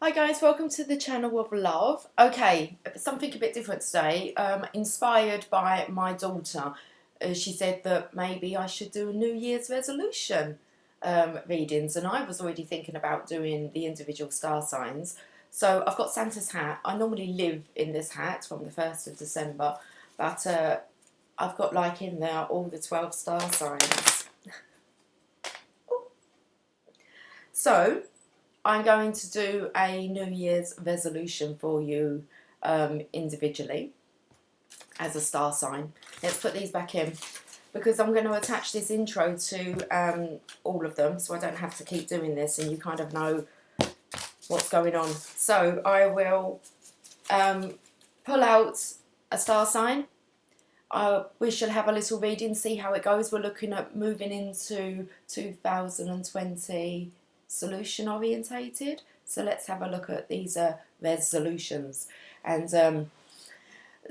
Hi guys, welcome to the channel of love. Okay, something a bit different today. Inspired by my daughter. She said that maybe I should do a New Year's resolution readings, and I was already thinking about doing the individual star signs. So I've got Santa's hat. I normally live in this hat from the 1st of December, but I've got like in there all the 12 star signs. So I'm going to do a New Year's resolution for you individually as a star sign. Let's put these back in because I'm going to attach this intro to all of them, so I don't have to keep doing this and you kind of know what's going on. So I will pull out a star sign. We shall have a little reading, see how it goes. We're looking at moving into 2020 solution orientated, so let's have a look at these resolutions and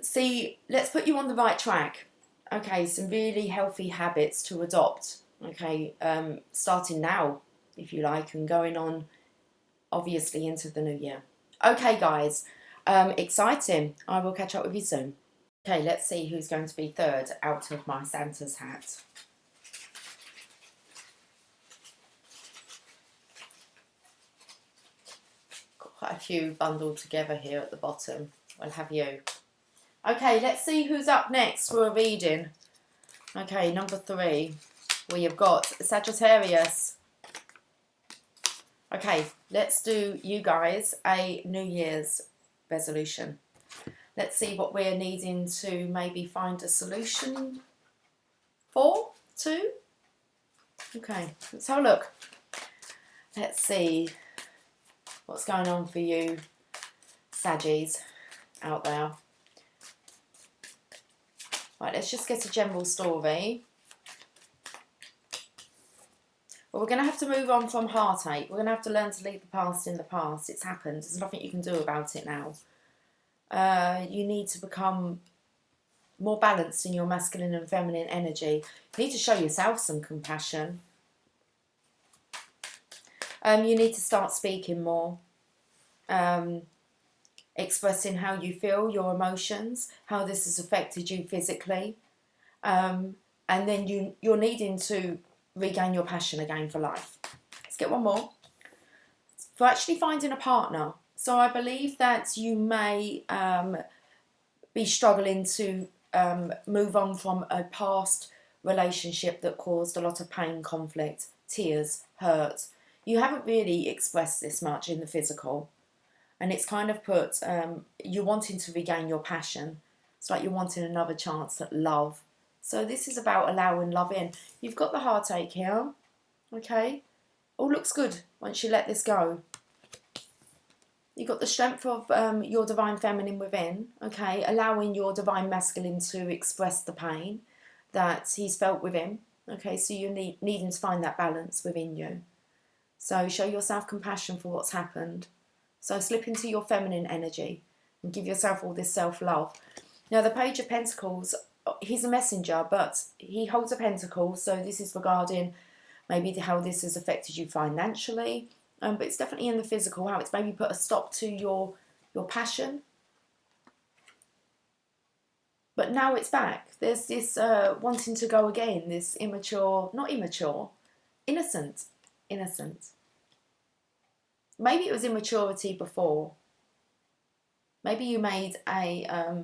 see, let's put you on the right track. Okay, some really healthy habits to adopt, okay, starting now if you like and going on obviously into the new year. Okay guys, exciting. I will catch up with you soon. Okay, let's see who's going to be third out of my Santa's hat. Quite a few bundled together here at the bottom. We'll have you. Okay, let's see who's up next for a reading. Okay, number 3. We have got Sagittarius. Okay, let's do you guys a New Year's resolution. Let's see what we're needing to maybe find a solution for, too. Okay, let's have a look. Let's see what's going on for you Saggies out there. Right, let's just get a general story. Well, we're going to have to move on from heartache. We're going to have to learn to leave the past in the past. It's happened. There's nothing you can do about it now. You need to become more balanced in your masculine and feminine energy. You need to show yourself some compassion. You need to start speaking more. Expressing how you feel, your emotions, how this has affected you physically. And then you're needing to regain your passion again for life. Let's get one more. For actually finding a partner. So I believe that you may be struggling to move on from a past relationship that caused a lot of pain, conflict, tears, hurt. You haven't really expressed this much in the physical. And it's kind of put, you're wanting to regain your passion. It's like you're wanting another chance at love. So this is about allowing love in. You've got the heartache here, okay? All looks good once you let this go. You've got the strength of your divine feminine within, okay? Allowing your divine masculine to express the pain that he's felt within, okay? So you're needing to find that balance within you. So show yourself compassion for what's happened. So slip into your feminine energy and give yourself all this self-love. Now the Page of Pentacles, he's a messenger, but he holds a pentacle. So this is regarding maybe how this has affected you financially. But it's definitely in the physical, how it's maybe put a stop to your passion. But now it's back. There's this wanting to go again, this immature, not immature, innocent. Maybe it was immaturity before. Maybe you made a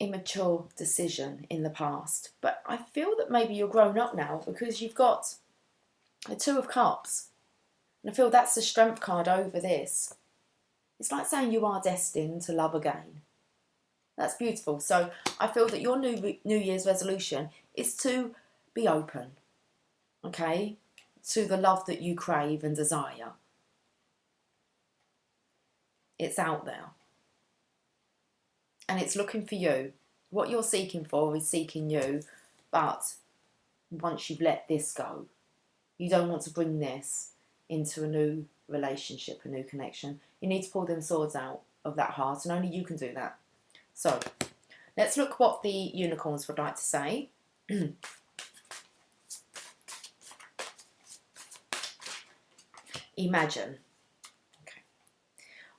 immature decision in the past. But I feel that maybe you're grown up now because you've got a 2 of Cups. And I feel that's the strength card over this. It's like saying you are destined to love again. That's beautiful. So I feel that your New Year's resolution is to be open, okay, to the love that you crave and desire. It's out there. And it's looking for you. What you're seeking for is seeking you. But once you've let this go, you don't want to bring this into a new relationship, a new connection. You need to pull them swords out of that heart. And only you can do that. So let's look what the unicorns would like to say. Imagine. Okay.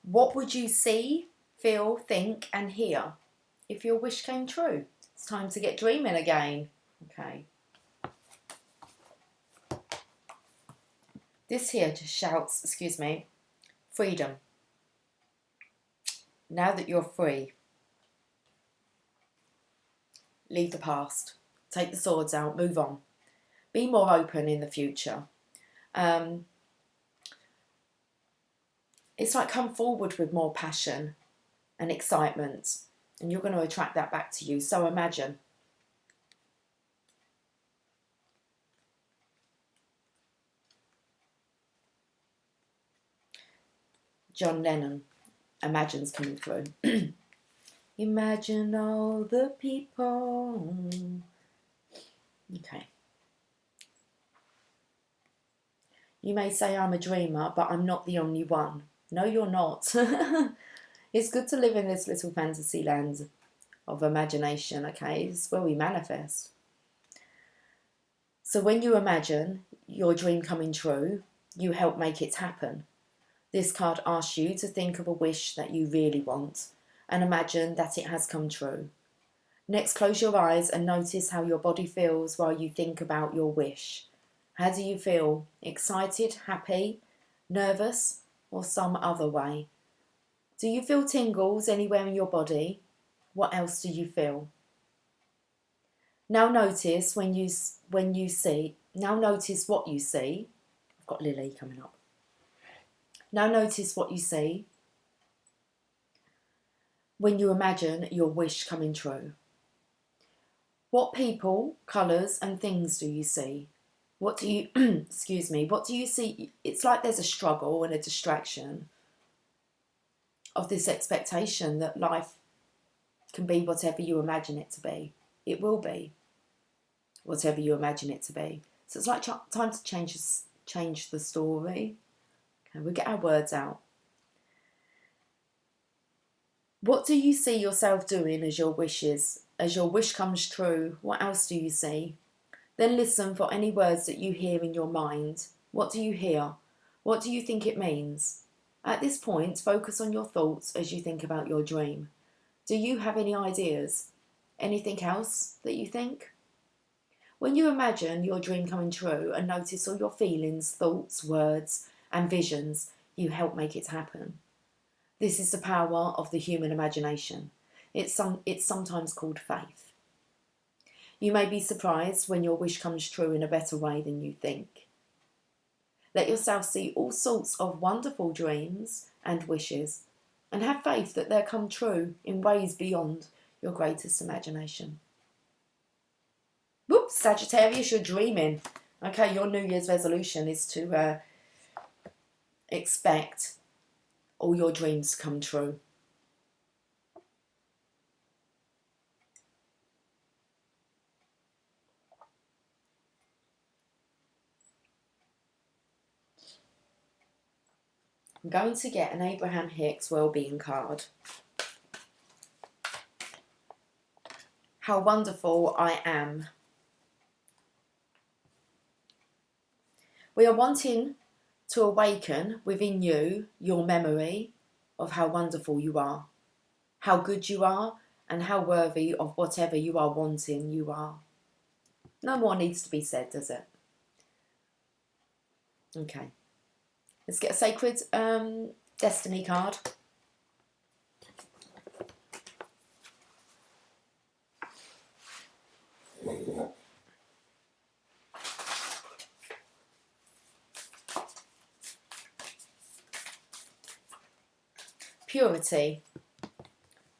What would you see, feel, think and hear if your wish came true? It's time to get dreaming again. Okay. This here just shouts, excuse me, freedom. Now that you're free, leave the past. Take the swords out, move on. Be more open in the future. It's like come forward with more passion and excitement, and you're going to attract that back to you. So imagine. John Lennon, Imagine's coming through. Imagine all the people. Okay. You may say I'm a dreamer, but I'm not the only one. No, you're not. It's good to live in this little fantasy land of imagination, okay? It's where we manifest. So when you imagine your dream coming true, you help make it happen. This card asks you to think of a wish that you really want and imagine that it has come true. Next, close your eyes and notice how your body feels while you think about your wish. How do you feel? Excited, happy, nervous, or some other way? Do you feel tingles anywhere in your body? What else do you feel? Now notice when you see. Now notice what you see. I've got Lily coming up. Now notice what you see when you imagine your wish coming true. What people, colours and things do you see? What do you, excuse me, what do you see? It's like there's a struggle and a distraction of this expectation that life can be whatever you imagine it to be. It will be whatever you imagine it to be. So it's like time to change the story. Okay, we get our words out. What do you see yourself doing as your wish comes true? What else do you see? Then listen for any words that you hear in your mind. What do you hear? What do you think it means? At this point, focus on your thoughts as you think about your dream. Do you have any ideas? Anything else that you think? When you imagine your dream coming true and notice all your feelings, thoughts, words, and visions, you help make it happen. This is the power of the human imagination. It's sometimes called faith. You may be surprised when your wish comes true in a better way than you think. Let yourself see all sorts of wonderful dreams and wishes, and have faith that they'll come true in ways beyond your greatest imagination. Whoops, Sagittarius, you're dreaming. Okay, your New Year's resolution is to expect all your dreams to come true. I'm going to get an Abraham Hicks Wellbeing card. How wonderful I am. We are wanting to awaken within you your memory of how wonderful you are, how good you are, and how worthy of whatever you are wanting you are. No more needs to be said, does it? Okay. Let's get a sacred destiny card. Purity.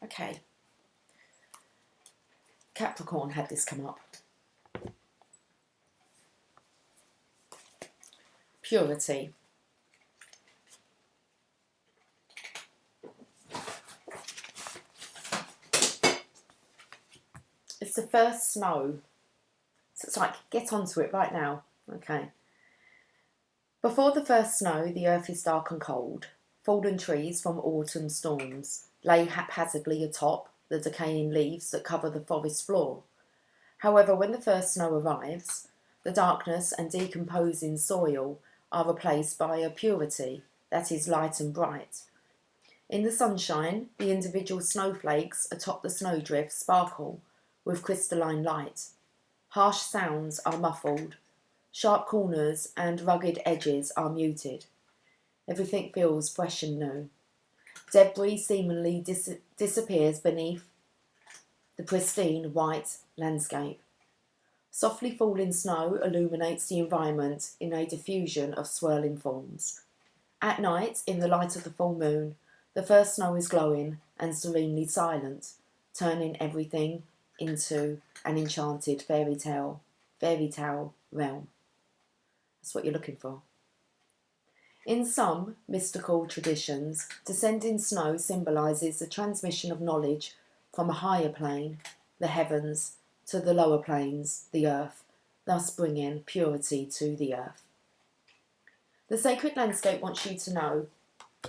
Okay. Capricorn had this come up. Purity. It's the first snow. So it's like, get onto it right now. Okay. Before the first snow, the earth is dark and cold. Fallen trees from autumn storms lay haphazardly atop the decaying leaves that cover the forest floor. However, when the first snow arrives, the darkness and decomposing soil are replaced by a purity that is light and bright. In the sunshine, the individual snowflakes atop the snowdrift sparkle with crystalline light. Harsh sounds are muffled. Sharp corners and rugged edges are muted. Everything feels fresh and new. Debris seemingly disappears beneath the pristine white landscape. Softly falling snow illuminates the environment in a diffusion of swirling forms. At night, in the light of the full moon, the first snow is glowing and serenely silent, turning everything into an enchanted fairy tale realm. That's what you're looking for. In some mystical traditions, descending snow symbolises the transmission of knowledge from a higher plane, the heavens, to the lower planes, the earth, thus bringing purity to the earth. The sacred landscape wants you to know,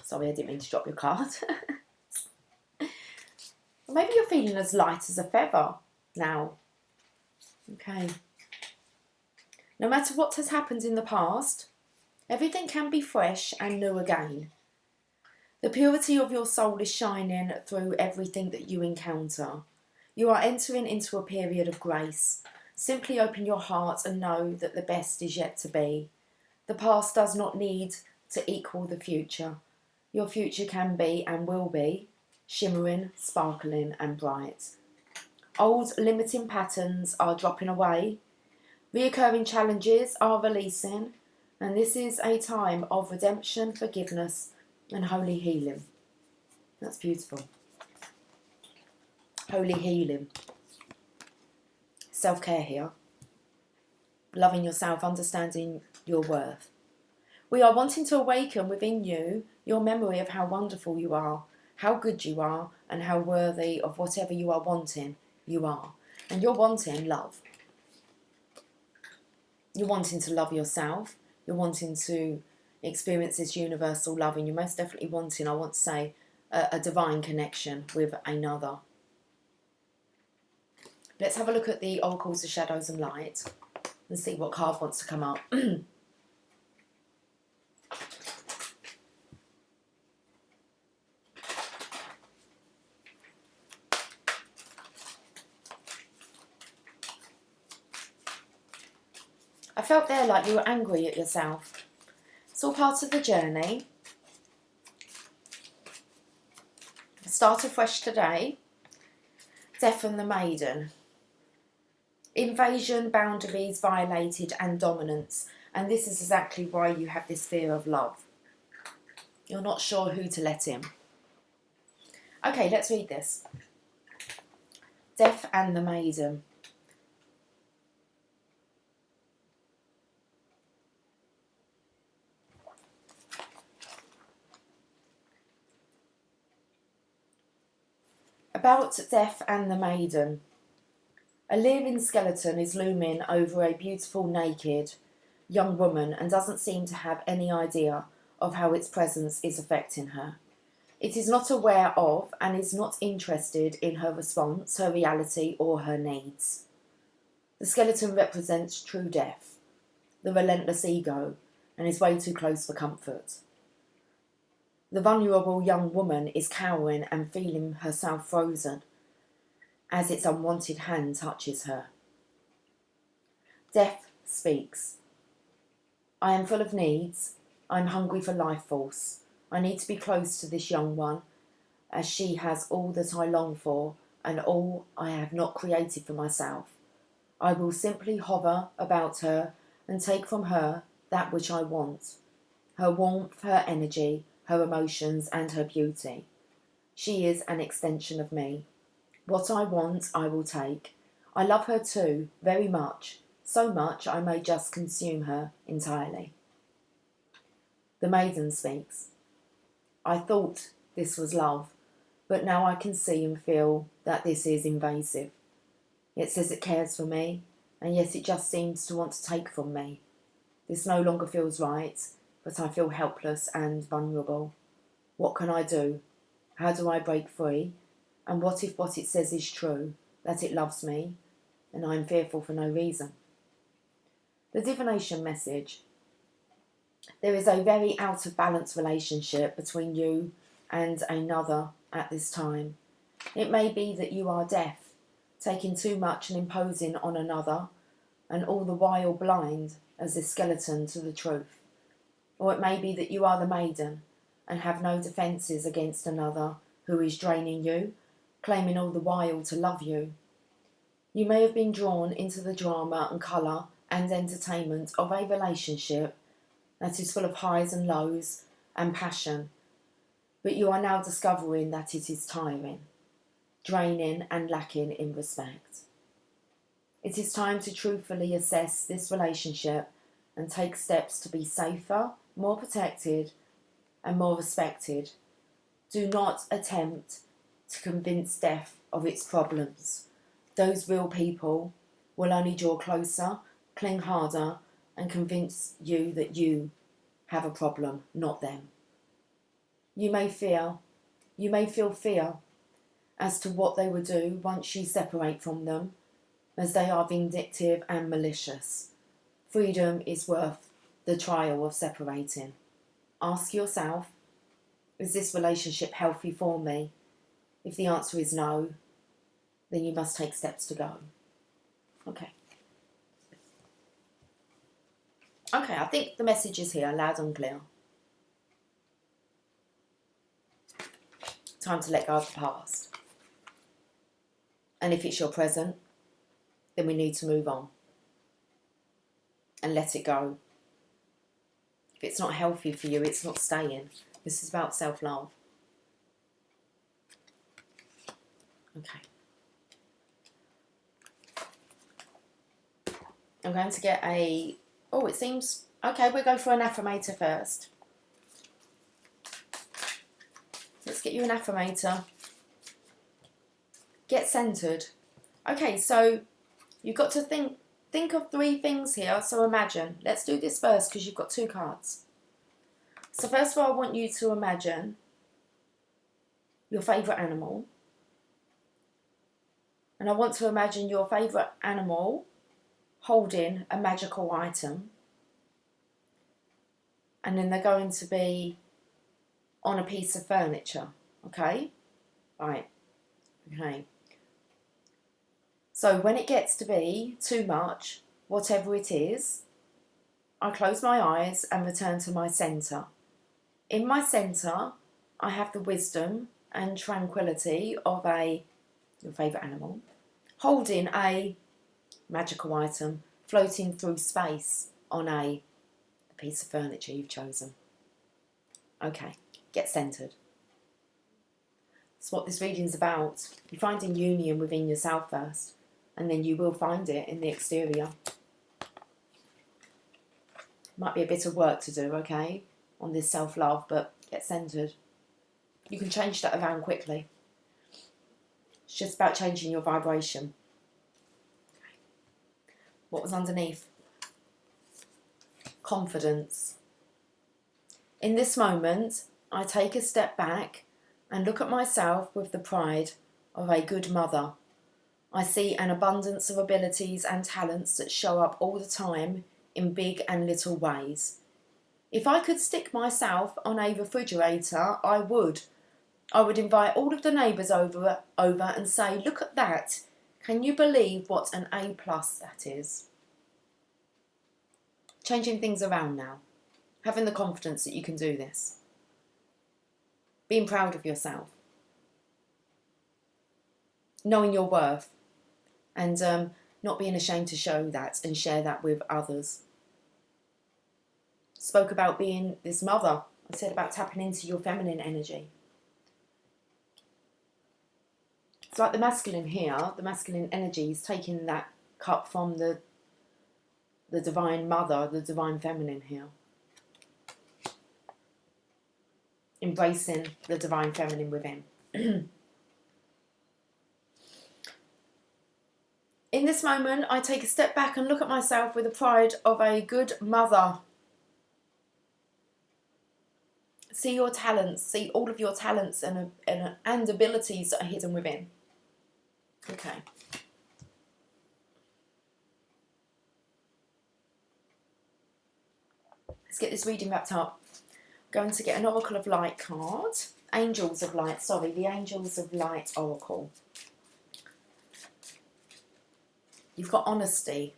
sorry, I didn't mean to drop your card. Maybe you're feeling as light as a feather now. Okay. No matter what has happened in the past, everything can be fresh and new again. The purity of your soul is shining through everything that you encounter. You are entering into a period of grace. Simply open your heart and know that the best is yet to be. The past does not need to equal the future. Your future can be and will be shimmering, sparkling and bright. Old limiting patterns are dropping away. Reoccurring challenges are releasing. And this is a time of redemption, forgiveness and holy healing. That's beautiful. Holy healing. Self-care here. Loving yourself, understanding your worth. We are wanting to awaken within you your memory of how wonderful you are, how good you are, and how worthy of whatever you are wanting, you are. And you're wanting love. You're wanting to love yourself. You're wanting to experience this universal love, and you're most definitely wanting, I want to say, a divine connection with another. Let's have a look at the oracles of shadows and light and see what card wants to come up. I felt there like you were angry at yourself. It's all part of the journey. Start afresh today. Death and the Maiden. Invasion, boundaries violated and dominance. And this is exactly why you have this fear of love. You're not sure who to let in. Okay, let's read this. Death and the Maiden. About Death and the Maiden. A living skeleton is looming over a beautiful, naked young woman and doesn't seem to have any idea of how its presence is affecting her. It is not aware of and is not interested in her response, her reality, or her needs. The skeleton represents true death, the relentless ego, and is way too close for comfort. The vulnerable young woman is cowering and feeling herself frozen as its unwanted hand touches her. Death speaks. I am full of needs. I'm hungry for life force. I need to be close to this young one, as she has all that I long for and all I have not created for myself. I will simply hover about her and take from her that which I want. Her warmth, her energy, her emotions and her beauty. She is an extension of me. What I want, I will take. I love her too, very much, so much I may just consume her entirely. The Maiden speaks. I thought this was love, but now I can see and feel that this is invasive. It says it cares for me, and yet it just seems to want to take from me. This no longer feels right, but I feel helpless and vulnerable. What can I do? How do I break free? And what if what it says is true, that it loves me, and I am fearful for no reason? The divination message. There is a very out of balance relationship between you and another at this time. It may be that you are deaf, taking too much and imposing on another, and all the while blind as a skeleton to the truth. Or it may be that you are the maiden and have no defences against another who is draining you, claiming all the while to love you. You may have been drawn into the drama and colour and entertainment of a relationship that is full of highs and lows and passion, but you are now discovering that it is tiring, draining and lacking in respect. It is time to truthfully assess this relationship and take steps to be safer, more protected and more respected. Do not attempt to convince death of its problems. Those real people will only draw closer, cling harder and convince you that you have a problem, not them. You may feel fear as to what they will do once you separate from them, as they are vindictive and malicious. Freedom is worth the trial of separating. Ask yourself, is this relationship healthy for me? If the answer is no, then you must take steps to go. Okay, I think the message is here, loud and clear. Time to let go of the past. And if it's your present, then we need to move on and let it go. If it's not healthy for you, it's not staying. This is about self-love. Okay. I'm going to get a... Oh, it seems... Okay, we'll go for an affirmator first. Let's get you an affirmator. Get centered. Okay, so you've got to think of 3 things here. So imagine. Let's do this first because you've got 2 cards. So first of all, I want you to imagine your favourite animal. And I want to imagine your favourite animal holding a magical item. And then they're going to be on a piece of furniture. Okay? Right. Okay. So when it gets to be too much, whatever it is, I close my eyes and return to my centre. In my centre, I have the wisdom and tranquility of your favourite animal, holding a magical item, floating through space on a piece of furniture you've chosen. Okay, get centred. That's what this reading's about. You're finding union within yourself first, and then you will find it in the exterior. Might be a bit of work to do, okay, on this self-love, but get centred. You can change that around quickly. It's just about changing your vibration. What was underneath? Confidence. In this moment, I take a step back and look at myself with the pride of a good mother. I see an abundance of abilities and talents that show up all the time in big and little ways. If I could stick myself on a refrigerator, I would. I would invite all of the neighbours over and say, look at that. Can you believe what an A+ that is? Changing things around now. Having the confidence that you can do this. Being proud of yourself. Knowing your worth. And not being ashamed to show that and share that with others. Spoke about being this mother. I said about tapping into your feminine energy. It's like the masculine here, the masculine energy is taking that cup from the divine mother, the divine feminine here. Embracing the divine feminine within. In this moment, I take a step back and look at myself with the pride of a good mother. See your talents, see all of your talents and abilities that are hidden within. Okay. Let's get this reading wrapped up. I'm going to get an Oracle of Light card Angels of Light, sorry, the Angels of Light Oracle. You've got honesty.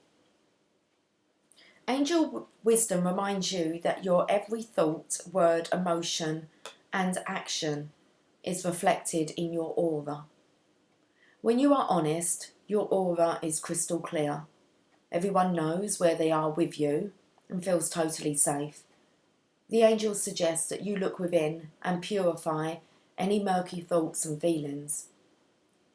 Angel wisdom reminds you that your every thought, word, emotion and action is reflected in your aura. When you are honest, your aura is crystal clear. Everyone knows where they are with you and feels totally safe. The angels suggest that you look within and purify any murky thoughts and feelings.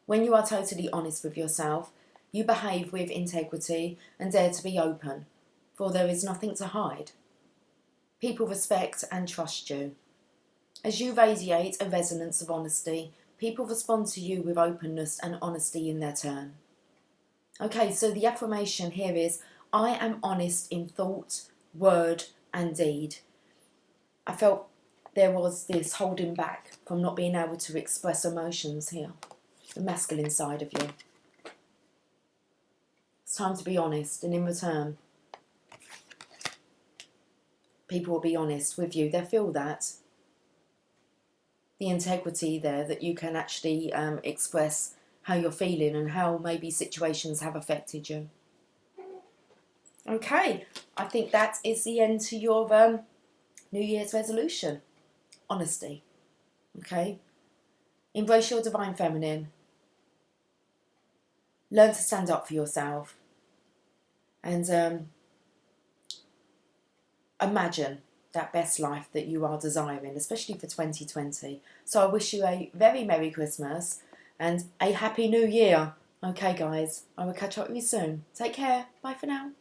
When you are totally honest with yourself, you behave with integrity and dare to be open, for there is nothing to hide. People respect and trust you. As you radiate a resonance of honesty, people respond to you with openness and honesty in their turn. Okay, so the affirmation here is, I am honest in thought, word and deed. I felt there was this holding back from not being able to express emotions here, the masculine side of you. It's time to be honest, and in return, people will be honest with you. They feel that. The integrity there, that you can actually express how you're feeling and how maybe situations have affected you. Okay, I think that is the end to your New Year's resolution. Honesty. Okay? Embrace your divine feminine. Learn to stand up for yourself. And imagine that best life that you are desiring, especially for 2020. So I wish you a very Merry Christmas and a Happy New Year. Okay, guys, I will catch up with you soon. Take care. Bye for now.